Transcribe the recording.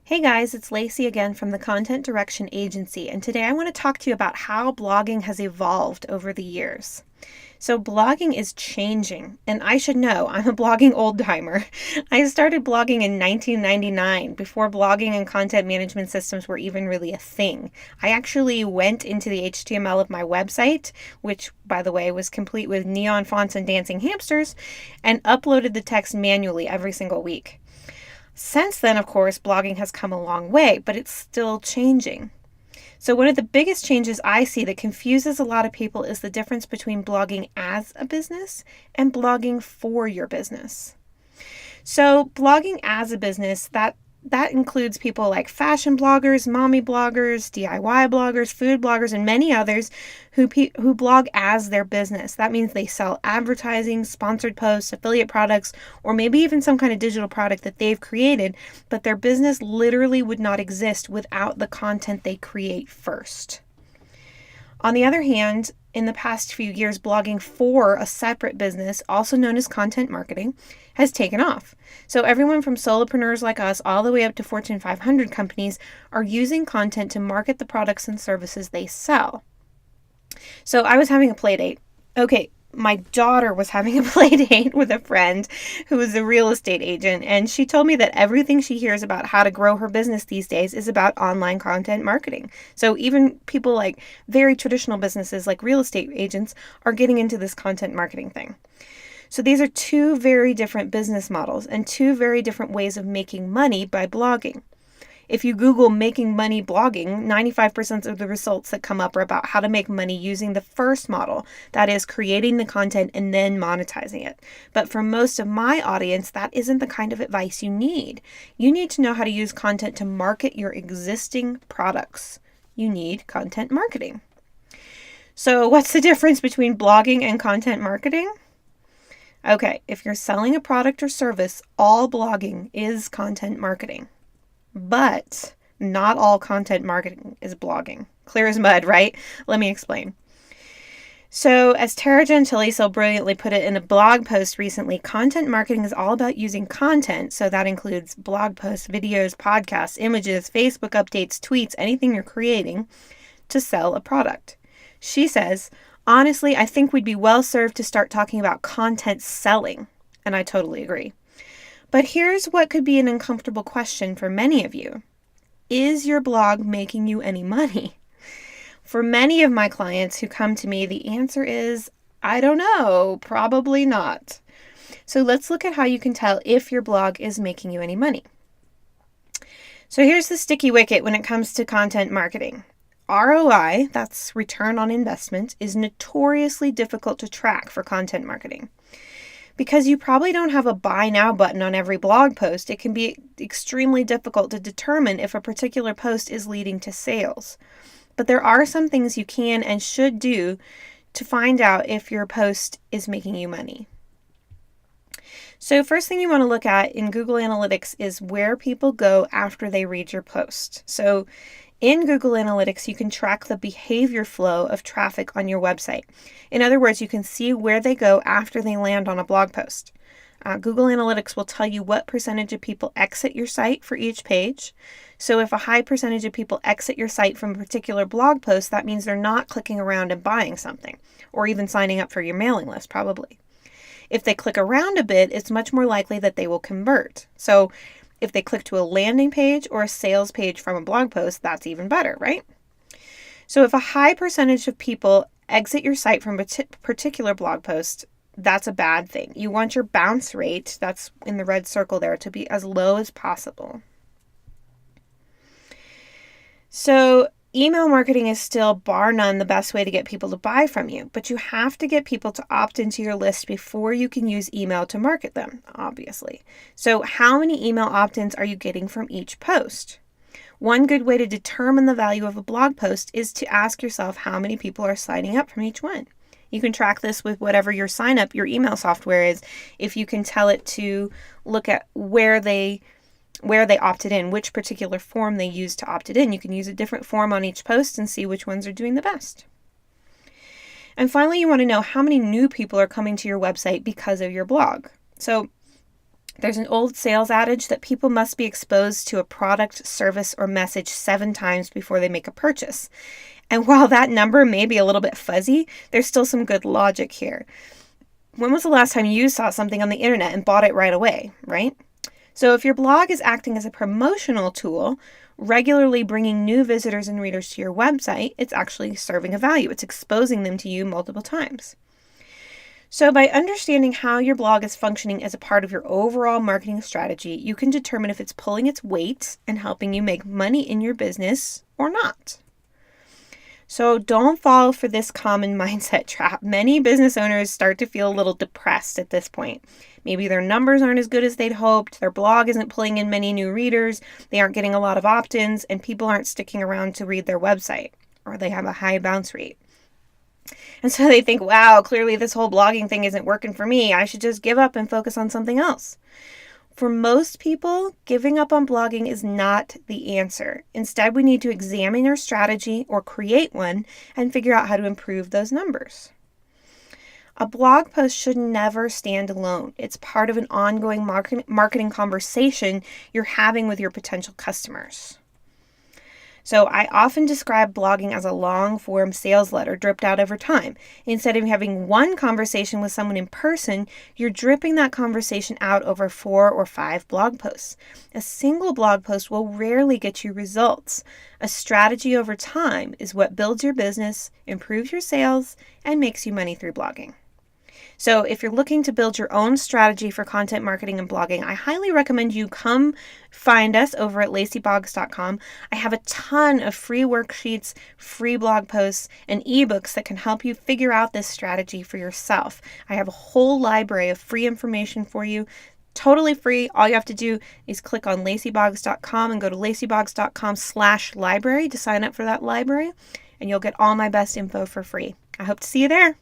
Hey guys, it's Lacy again from the Content Direction Agency, and today I want to talk to you about how blogging has evolved over the years. So, blogging is changing, and I should know, I'm a blogging old-timer. I started blogging in 1999, before blogging and content management systems were even really a thing. I actually went into the HTML of my website, which, by the way, was complete with neon fonts and dancing hamsters, and uploaded the text manually every single week. Since then, of course, blogging has come a long way, but it's still changing. So, one of the biggest changes I see that confuses a lot of people is the difference between blogging as a business and blogging for your business. So, blogging as a business, that includes people like fashion bloggers, mommy bloggers, DIY bloggers, food bloggers, and many others who blog as their business. That means they sell advertising, sponsored posts, affiliate products, or maybe even some kind of digital product that they've created, but their business literally would not exist without the content they create first. On the other hand, in the past few years, blogging for a separate business, also known as content marketing, has taken off. So everyone from solopreneurs like us all the way up to Fortune 500 companies are using content to market the products and services they sell. So I was having a play date. Okay, my daughter was having a play date with a friend who is a real estate agent, and she told me that everything she hears about how to grow her business these days is about online content marketing. So even people like very traditional businesses like real estate agents are getting into this content marketing thing. So these are two very different business models and two very different ways of making money by blogging. If you Google making money blogging, 95% of the results that come up are about how to make money using the first model, that is creating the content and then monetizing it. But for most of my audience, that isn't the kind of advice you need. You need to know how to use content to market your existing products. You need content marketing. So what's the difference between blogging and content marketing? Okay, if you're selling a product or service, all blogging is content marketing. But not all content marketing is blogging. Clear as mud, right? Let me explain. So, as Tara Gentile so brilliantly put it in a blog post recently, content marketing is all about using content. So that includes blog posts, videos, podcasts, images, Facebook updates, tweets, anything you're creating to sell a product. She says, honestly, I think we'd be well served to start talking about content selling. And I totally agree. But here's what could be an uncomfortable question for many of you. Is your blog making you any money? For many of my clients who come to me, the answer is, I don't know, probably not. So let's look at how you can tell if your blog is making you any money. So here's the sticky wicket when it comes to content marketing. ROI, that's return on investment, is notoriously difficult to track for content marketing. Because you probably don't have a buy now button on every blog post, it can be extremely difficult to determine if a particular post is leading to sales. But there are some things you can and should do to find out if your post is making you money. So first thing you want to look at in Google Analytics is where people go after they read your post. So in Google Analytics, you can track the behavior flow of traffic on your website. In other words, you can see where they go after they land on a blog post. Google Analytics will tell you what percentage of people exit your site for each page. So if a high percentage of people exit your site from a particular blog post, that means they're not clicking around and buying something, or even signing up for your mailing list, probably. If they click around a bit, it's much more likely that they will convert. So if they click to a landing page or a sales page from a blog post, that's even better, right? So if a high percentage of people exit your site from a particular blog post, that's a bad thing. You want your bounce rate, that's in the red circle there, to be as low as possible. So email marketing is still, bar none, the best way to get people to buy from you, but you have to get people to opt into your list before you can use email to market them, obviously. So how many email opt-ins are you getting from each post? One good way to determine the value of a blog post is to ask yourself how many people are signing up from each one. You can track this with whatever your email software is, if you can tell it to look at where they opted in, which particular form they used to opt it in. You can use a different form on each post and see which ones are doing the best. And finally, you want to know how many new people are coming to your website because of your blog. So There's an old sales adage that people must be exposed to a product, service, or message 7 times before they make a purchase. And while that number may be a little bit fuzzy, there's still some good logic here. When was the last time you saw something on the internet and bought it right away, right? So if your blog is acting as a promotional tool, regularly bringing new visitors and readers to your website, it's actually serving a value. It's exposing them to you multiple times. So by understanding how your blog is functioning as a part of your overall marketing strategy, you can determine if it's pulling its weight and helping you make money in your business or not. So don't fall for this common mindset trap. Many business owners start to feel a little depressed at this point. Maybe their numbers aren't as good as they'd hoped, their blog isn't pulling in many new readers, they aren't getting a lot of opt-ins, and people aren't sticking around to read their website, or they have a high bounce rate. And so they think, wow, clearly this whole blogging thing isn't working for me. I should just give up and focus on something else. For most people, giving up on blogging is not the answer. Instead, we need to examine our strategy or create one and figure out how to improve those numbers. A blog post should never stand alone. It's part of an ongoing marketing conversation you're having with your potential customers. So I often describe blogging as a long-form sales letter dripped out over time. Instead of having one conversation with someone in person, you're dripping that conversation out over 4 or 5 blog posts. A single blog post will rarely get you results. A strategy over time is what builds your business, improves your sales, and makes you money through blogging. So if you're looking to build your own strategy for content marketing and blogging, I highly recommend you come find us over at lacyboggs.com. I have a ton of free worksheets, free blog posts, and ebooks that can help you figure out this strategy for yourself. I have a whole library of free information for you, totally free. All you have to do is click on lacyboggs.com and go to lacyboggs.com/library to sign up for that library, and you'll get all my best info for free. I hope to see you there.